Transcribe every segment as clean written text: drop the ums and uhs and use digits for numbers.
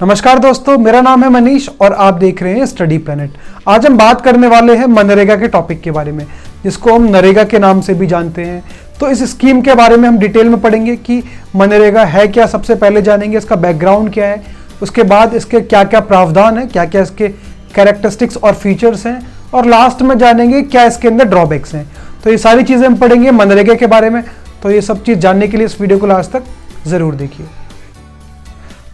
नमस्कार दोस्तों, मेरा नाम है मनीष और आप देख रहे हैं स्टडी प्लैनेट। आज हम बात करने वाले हैं मनरेगा के टॉपिक के बारे में, जिसको हम नरेगा के नाम से भी जानते हैं। तो इस स्कीम के बारे में हम डिटेल में पढ़ेंगे कि मनरेगा है क्या। सबसे पहले जानेंगे इसका बैकग्राउंड क्या है, उसके बाद इसके क्या क्या प्रावधान है, क्या क्या इसके कैरेक्टरिस्टिक्स और फीचर्स हैं, और लास्ट में जानेंगे क्या इसके अंदर ड्रॉबैक्स हैं। तो ये सारी चीज़ें हम पढ़ेंगे मनरेगा के बारे में। तो ये सब चीज़ जानने के लिए इस वीडियो को लास्ट तक ज़रूर देखिए।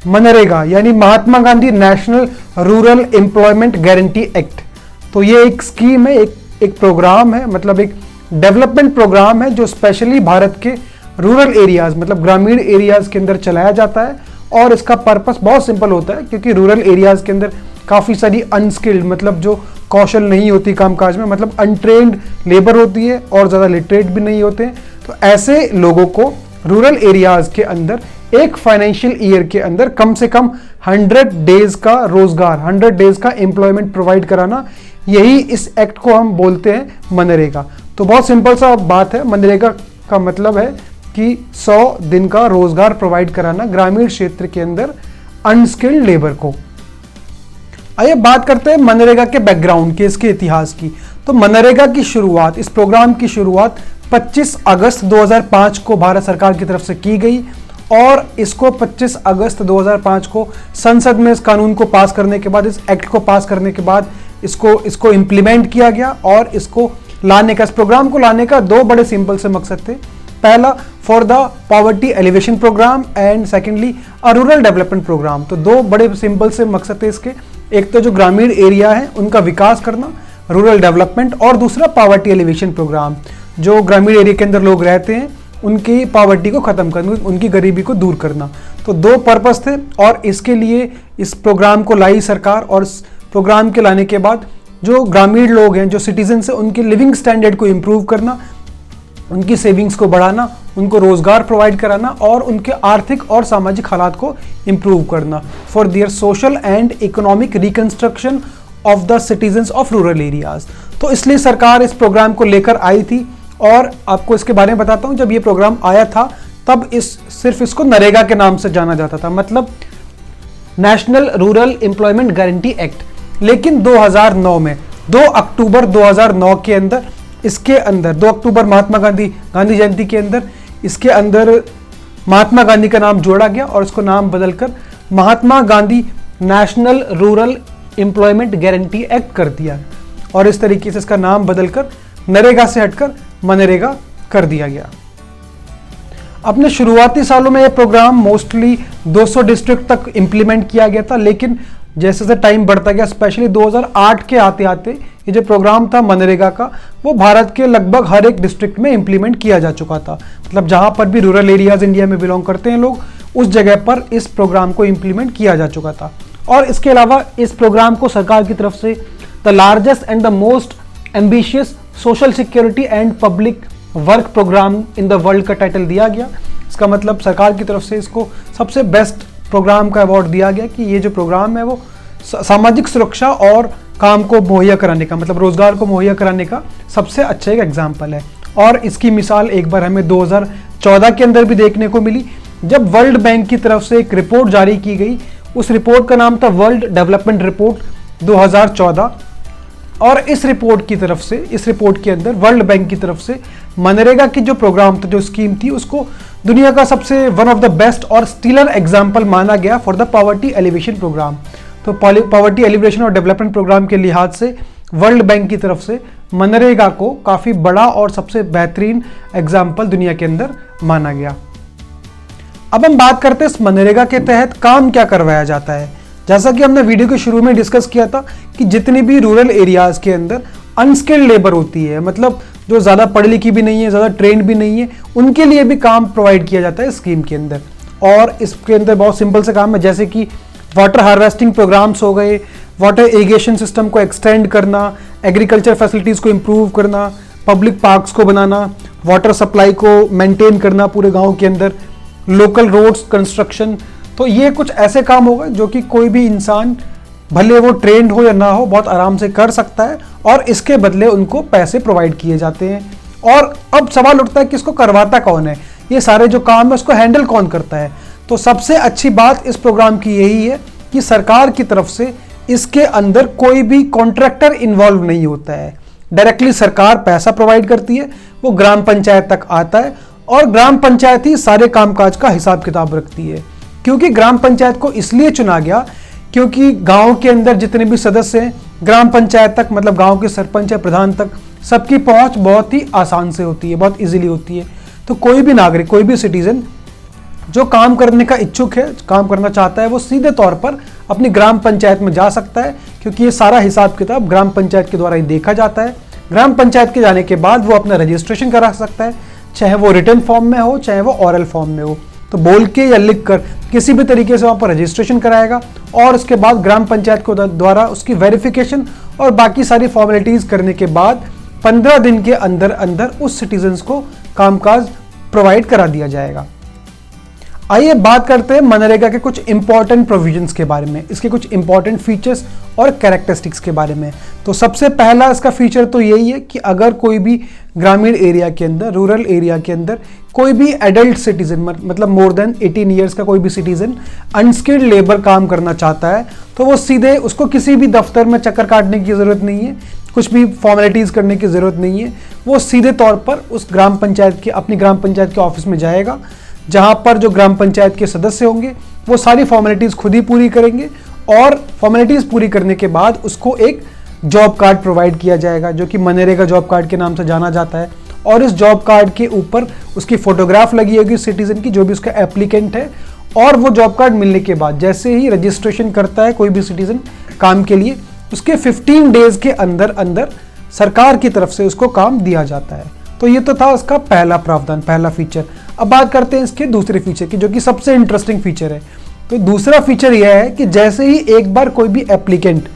मनरेगा यानी Mahatma Gandhi national rural employment guarantee act. तो ये एक स्कीम है, एक प्रोग्राम है, मतलब एक डेवलपमेंट प्रोग्राम है जो स्पेशली भारत के रूरल एरियाज मतलब ग्रामीण एरियाज के अंदर चलाया जाता है। और इसका पर्पस बहुत सिंपल होता है, क्योंकि रूरल एरियाज के अंदर काफ़ी सारी अनस्किल्ड मतलब जो कौशल नहीं होती कामकाज में, मतलब अनट्रेन्ड लेबर होती है और ज़्यादा लिटरेट भी नहीं होते हैं। तो ऐसे लोगों को रूरल एरियाज के अंदर एक फाइनेंशियल ईयर के अंदर कम से कम 100 डेज का रोजगार, 100 डेज का एम्प्लॉयमेंट प्रोवाइड कराना, यही इस एक्ट को हम बोलते हैं मनरेगा। तो बहुत सिंपल सा बात है, मनरेगा का मतलब है कि 100 दिन का रोजगार प्रोवाइड कराना ग्रामीण क्षेत्र के अंदर अनस्किल्ड लेबर को। आइए बात करते हैं मनरेगा के बैकग्राउंड के, इसके इतिहास की। तो मनरेगा की शुरुआत, इस प्रोग्राम की शुरुआत 25 अगस्त 2005 को भारत सरकार की तरफ से की गई और इसको 25 अगस्त 2005 को संसद में इस कानून को पास करने के बाद, इस एक्ट को पास करने के बाद इसको इम्प्लीमेंट किया गया। और इसको लाने का, इस प्रोग्राम को लाने का दो बड़े सिंपल से मकसद थे। पहला, for the poverty alleviation programme and secondly a rural development programme. तो दो बड़े सिंपल से मकसद थे इसके। एक तो जो ग्रामीण एरिया है उनका विकास करना, रूरल डेवलपमेंट, और दूसरा पॉवर्टी एलिवेशन प्रोग्राम, जो ग्रामीण एरिया के अंदर लोग रहते हैं उनकी पॉवर्टी को खत्म करना, उनकी गरीबी को दूर करना। तो दो पर्पस थे और इसके लिए इस प्रोग्राम को लाई सरकार। और इस प्रोग्राम के लाने के बाद जो ग्रामीण लोग हैं, जो सिटीजन्स हैं, उनके लिविंग स्टैंडर्ड को इम्प्रूव करना, उनकी सेविंग्स को बढ़ाना, उनको रोजगार प्रोवाइड कराना और उनके आर्थिक और सामाजिक हालात को इम्प्रूव करना, for their social and economic reconstruction of the citizens of rural areas. तो इसलिए सरकार इस प्रोग्राम को लेकर आई थी। और आपको इसके बारे में बताता हूं, जब ये प्रोग्राम आया था तब सिर्फ इसको नरेगा के नाम से जाना जाता था, मतलब national rural employment guarantee act. लेकिन 2009 में 2 अक्टूबर 2009 के अंदर, इसके अंदर 2 अक्टूबर महात्मा गांधी जयंती के अंदर इसके अंदर महात्मा गांधी का नाम जोड़ा गया और इसको नाम बदलकर Mahatma Gandhi national rural employment guarantee act कर दिया। और इस तरीके से इसका नाम बदलकर नरेगा से हटकर मनरेगा कर दिया गया। अपने शुरुआती सालों में यह प्रोग्राम मोस्टली 200 डिस्ट्रिक्ट तक इंप्लीमेंट किया गया था, लेकिन जैसे जैसे टाइम बढ़ता गया, स्पेशली 2008 के आते आते ये जो प्रोग्राम था मनरेगा का, वो भारत के लगभग हर एक डिस्ट्रिक्ट में इंप्लीमेंट किया जा चुका था। मतलब जहां पर भी रूरल एरियाज इंडिया में बिलोंग करते हैं लोग, उस जगह पर इस प्रोग्राम को इंप्लीमेंट किया जा चुका था। और इसके अलावा इस प्रोग्राम को सरकार की तरफ से the largest and the most ambitious social security and public work programme in the world का टाइटल दिया गया। इसका मतलब सरकार की तरफ से इसको सबसे बेस्ट प्रोग्राम का अवार्ड दिया गया कि ये जो प्रोग्राम है वो सामाजिक सुरक्षा और काम को मुहैया कराने का, मतलब रोजगार को मुहैया कराने का सबसे अच्छा एक एग्जाम्पल है। और इसकी मिसाल एक बार हमें 2014 के अंदर भी देखने को मिली, जब वर्ल्ड बैंक की तरफ से एक रिपोर्ट जारी की गई। उस रिपोर्ट का नाम था वर्ल्ड डेवलपमेंट रिपोर्ट 2014। और इस रिपोर्ट की तरफ से, इस रिपोर्ट के अंदर वर्ल्ड बैंक की तरफ से मनरेगा की जो प्रोग्राम था, जो स्कीम थी, उसको दुनिया का सबसे वन ऑफ द बेस्ट और स्टीलर एग्जांपल माना गया for the poverty alleviation programme. तो पॉवर्टी एलिवेशन और डेवलपमेंट प्रोग्राम के लिहाज से वर्ल्ड बैंक की तरफ से मनरेगा को काफ़ी बड़ा और सबसे बेहतरीन एग्जाम्पल दुनिया के अंदर माना गया। अब हम बात करते हैं इस मनरेगा के तहत काम क्या करवाया जाता है। जैसा कि हमने वीडियो के शुरू में डिस्कस किया था कि जितनी भी रूरल एरियाज के अंदर अनस्किल्ड लेबर होती है, मतलब जो ज़्यादा पढ़ी लिखी भी नहीं है, ज़्यादा ट्रेंड भी नहीं है, उनके लिए भी काम प्रोवाइड किया जाता है स्कीम के अंदर। और इसके अंदर बहुत सिंपल से काम है, जैसे कि वाटर हार्वेस्टिंग प्रोग्राम्स हो गए, वाटर इरिगेशन सिस्टम को एक्सटेंड करना, एग्रीकल्चर फैसिलिटीज़ को इम्प्रूव करना, पब्लिक पार्क्स को बनाना, वाटर सप्लाई को मेंटेन करना पूरे गाँव के अंदर, लोकल रोड्स कंस्ट्रक्शन। तो ये कुछ ऐसे काम होगा जो कि कोई भी इंसान, भले वो ट्रेंड हो या ना हो, बहुत आराम से कर सकता है और इसके बदले उनको पैसे प्रोवाइड किए जाते हैं। और अब सवाल उठता है कि इसको करवाता कौन है, ये सारे जो काम है उसको हैंडल कौन करता है। तो सबसे अच्छी बात इस प्रोग्राम की यही है कि सरकार की तरफ से इसके अंदर कोई भी कॉन्ट्रैक्टर इन्वॉल्व नहीं होता है। डायरेक्टली सरकार पैसा प्रोवाइड करती है, वो ग्राम पंचायत तक आता है और ग्राम पंचायत ही सारे कामकाज का हिसाब किताब रखती है। क्योंकि ग्राम पंचायत को इसलिए चुना गया क्योंकि गांव के अंदर जितने भी सदस्य हैं, ग्राम पंचायत तक मतलब गांव के सरपंच या प्रधान तक सबकी पहुंच बहुत ही आसान से होती है, बहुत इजीली होती है। तो कोई भी नागरिक, कोई भी सिटीजन जो काम करने का इच्छुक है, काम करना चाहता है, वो सीधे तौर पर अपनी ग्राम पंचायत में जा सकता है, क्योंकि ये सारा हिसाब किताब ग्राम पंचायत के द्वारा ही देखा जाता है। ग्राम पंचायत के जाने के बाद वो अपना रजिस्ट्रेशन करा सकता है, चाहे वो रिटन फॉर्म में हो, चाहे वो ऑरल फॉर्म में हो। तो बोल के या लिख कर किसी भी तरीके से वहाँ पर रजिस्ट्रेशन कराएगा और उसके बाद ग्राम पंचायत को द्वारा उसकी वेरिफिकेशन और बाकी सारी फॉर्मेलिटीज़ करने के बाद 15 दिन के अंदर अंदर उस सिटीजन्स को कामकाज प्रोवाइड करा दिया जाएगा। आइए बात करते हैं मनरेगा के कुछ इंपॉर्टेंट प्रोविजंस के बारे में, इसके कुछ इंपॉर्टेंट फीचर्स और कैरेक्टरिस्टिक्स के बारे में। तो सबसे पहला इसका फीचर तो यही है कि अगर कोई भी ग्रामीण एरिया के अंदर, रूरल एरिया के अंदर कोई भी एडल्ट सिटीजन मतलब मोर देन 18 ईयर्स का कोई भी सिटीजन अनस्किल्ड लेबर काम करना चाहता है, तो वो सीधे उसको किसी भी दफ्तर में चक्कर काटने की ज़रूरत नहीं है, कुछ भी फॉर्मेलिटीज़ करने की ज़रूरत नहीं है। वो सीधे तौर पर उस ग्राम पंचायत के, अपनी ग्राम पंचायत के ऑफिस में जाएगा, जहां पर जो ग्राम पंचायत के सदस्य होंगे वो सारी फॉर्मेलिटीज़ खुद ही पूरी करेंगे और फॉर्मेलिटीज़ पूरी करने के बाद उसको एक जॉब कार्ड प्रोवाइड किया जाएगा, जो कि मनरेगा जॉब कार्ड के नाम से जाना जाता है। और इस जॉब कार्ड के ऊपर उसकी फोटोग्राफ लगी होगी सिटीजन की, जो भी उसका एप्लीकेंट है। और वो जॉब कार्ड मिलने के बाद जैसे ही रजिस्ट्रेशन करता है कोई भी सिटीजन काम के लिए, उसके 15 डेज के अंदर अंदर सरकार की तरफ से उसको काम दिया जाता है। तो ये तो था उसका पहला प्रावधान, पहला फीचर। अब बात करते हैं इसके दूसरे फीचर की, जो कि सबसे इंटरेस्टिंग फीचर है। तो दूसरा फीचर यह है कि जैसे ही एक बार कोई भी एप्लीकेंट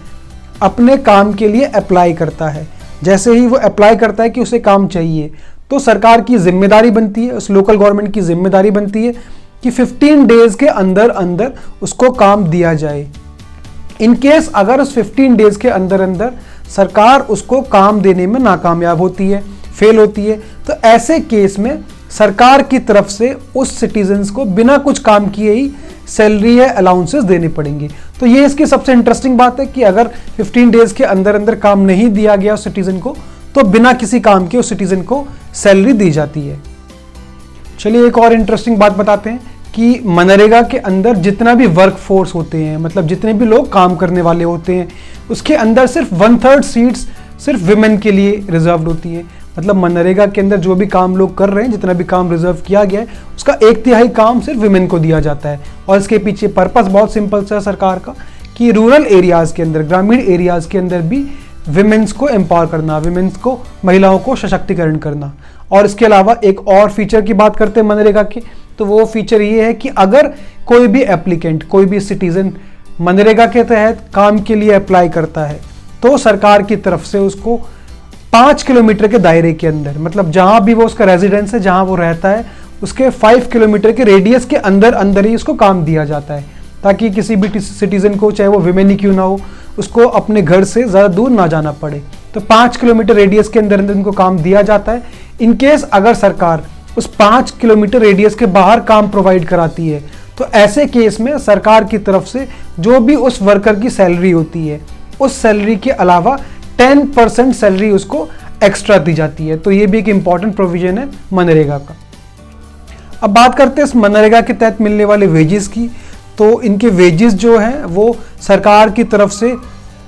अपने काम के लिए अप्लाई करता है, जैसे ही वो अप्लाई करता है कि उसे काम चाहिए, तो सरकार की जिम्मेदारी बनती है, उस लोकल गवर्नमेंट की जिम्मेदारी बनती है कि 15 डेज के अंदर अंदर उसको काम दिया जाए। इन केस अगर उस 15 डेज के अंदर अंदर सरकार उसको काम देने में नाकामयाब होती है, फेल होती है, तो ऐसे केस में सरकार की तरफ से उस सिटीजन्स को बिना कुछ काम किए ही सैलरी या अलाउंसेस देने पड़ेंगे। तो ये इसकी सबसे इंटरेस्टिंग बात है कि अगर 15 डेज के अंदर अंदर काम नहीं दिया गया उस सिटीजन को, तो बिना किसी काम के उस सिटीजन को सैलरी दी जाती है। चलिए एक और इंटरेस्टिंग बात बताते हैं कि मनरेगा के अंदर जितना भी वर्क फोर्स होते हैं, मतलब जितने भी लोग काम करने वाले होते हैं, उसके अंदर सिर्फ 1/3 सीट्स सिर्फ विमेन के लिए रिजर्व्ड होती है। मतलब मनरेगा के अंदर जो भी काम लोग कर रहे हैं, जितना भी काम रिजर्व किया गया है, उसका 1/3 काम सिर्फ विमेन को दिया जाता है। और इसके पीछे पर्पस बहुत सिंपल सा है सरकार का, कि रूरल एरियाज़ के अंदर, ग्रामीण एरियाज़ के अंदर भी विमेन्स को एम्पावर करना, विमेन्स को, महिलाओं को सशक्तिकरण करना। और इसके अलावा एक और फीचर की बात करते हैं मनरेगा के, तो वो फीचर ये है कि अगर कोई भी एप्लीकेंट, कोई भी सिटीजन मनरेगा के तहत काम के लिए अप्लाई करता है, तो सरकार की तरफ से उसको 5 किलोमीटर के दायरे के अंदर, मतलब जहां भी वो उसका रेजिडेंस है, जहां वो रहता है, उसके 5 किलोमीटर के रेडियस के अंदर अंदर ही उसको काम दिया जाता है, ताकि किसी भी सिटीजन को, चाहे वो विमेन ही क्यों ना हो, उसको अपने घर से ज़्यादा दूर ना जाना पड़े। तो 5 किलोमीटर रेडियस के अंदर अंदर उनको काम दिया जाता है। इनकेस अगर सरकार उस 5 किलोमीटर रेडियस के बाहर काम प्रोवाइड कराती है, तो ऐसे केस में सरकार की तरफ से जो भी उस वर्कर की सैलरी होती है, उस सैलरी के अलावा 10% सैलरी उसको एक्स्ट्रा दी जाती है। तो ये भी एक इंपॉर्टेंट प्रोविजन है मनरेगा का। अब बात करते हैं इस मनरेगा के तहत मिलने वाले वेजेस की। तो इनके वेजेस जो हैं वो सरकार की तरफ से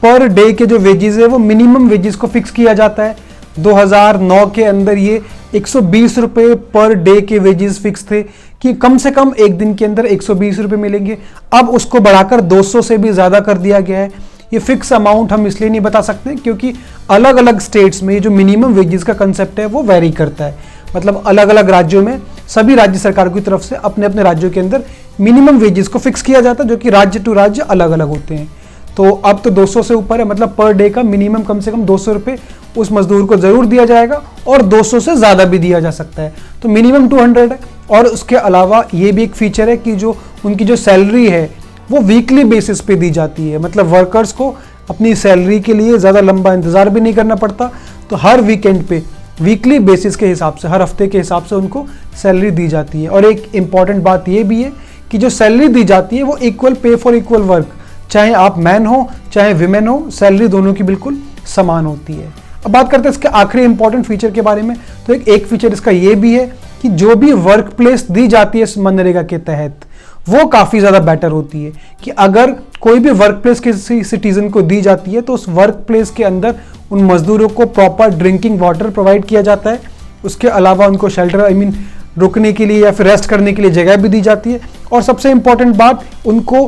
पर डे के जो वेजेस है वो मिनिमम वेजेस को फिक्स किया जाता है। 2009 के अंदर ये 120 रुपये पर डे के वेजेस फिक्स थे कि कम से कम एक दिन के अंदर 120 रुपये मिलेंगे। अब उसको बढ़ाकर 200 से भी ज़्यादा कर दिया गया है। ये फिक्स अमाउंट हम इसलिए नहीं बता सकते क्योंकि अलग अलग स्टेट्स में ये जो मिनिमम वेजेस का कंसेप्ट है वो वैरी करता है। मतलब अलग अलग राज्यों में सभी राज्य सरकार की तरफ से अपने अपने राज्यों के अंदर मिनिमम वेजेस को फिक्स किया जाता है, जो कि राज्य टू राज्य अलग अलग होते हैं। तो अब तो 200 से ऊपर है, मतलब पर डे का मिनिमम कम से कम 200 रुपये उस मजदूर को ज़रूर दिया जाएगा और 200 से ज़्यादा भी दिया जा सकता है। तो मिनिमम 200 है। और उसके अलावा ये भी एक फीचर है कि जो उनकी जो सैलरी है वो वीकली बेसिस पे दी जाती है। मतलब वर्कर्स को अपनी सैलरी के लिए ज़्यादा लंबा इंतज़ार भी नहीं करना पड़ता। तो हर वीकेंड पे वीकली बेसिस के हिसाब से, हर हफ्ते के हिसाब से उनको सैलरी दी जाती है। और एक इम्पॉर्टेंट बात ये भी है कि जो सैलरी दी जाती है वो equal pay for equal work, चाहे आप मैन हो चाहे विमेन हो, सैलरी दोनों की बिल्कुल समान होती है। अब बात करते हैं इसके आखिरी इंपॉर्टेंट फीचर के बारे में। तो एक फीचर इसका ये भी है कि जो भी वर्क प्लेस दी जाती है इस मनरेगा के तहत वो काफ़ी ज़्यादा बेटर होती है। कि अगर कोई भी वर्क प्लेस किसी सिटीजन को दी जाती है तो उस वर्क प्लेस के अंदर उन मजदूरों को प्रॉपर ड्रिंकिंग वाटर प्रोवाइड किया जाता है। उसके अलावा उनको शेल्टर रुकने के लिए या फिर रेस्ट करने के लिए जगह भी दी जाती है। और सबसे इंपॉर्टेंट बात, उनको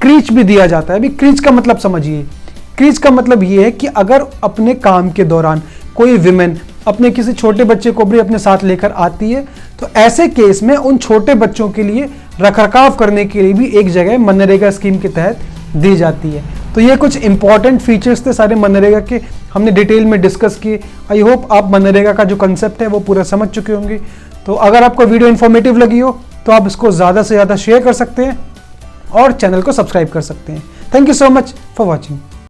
क्रीच भी दिया जाता है। अभी क्रीच का मतलब समझिए। क्रीच का मतलब ये है कि अगर अपने काम के दौरान कोई विमेन अपने किसी छोटे बच्चे को भी अपने साथ लेकर आती है तो ऐसे केस में उन छोटे बच्चों के लिए रखरखाव करने के लिए भी एक जगह मनरेगा स्कीम के तहत दी जाती है। तो ये कुछ इंपॉर्टेंट फीचर्स थे सारे मनरेगा के, हमने डिटेल में डिस्कस किए। आई होप आप मनरेगा का जो कंसेप्ट है वो पूरा समझ चुके होंगे। तो अगर आपको वीडियो इन्फॉर्मेटिव लगी हो तो आप इसको ज़्यादा से ज़्यादा शेयर कर सकते हैं और चैनल को सब्सक्राइब कर सकते हैं। Thank you so much for watching.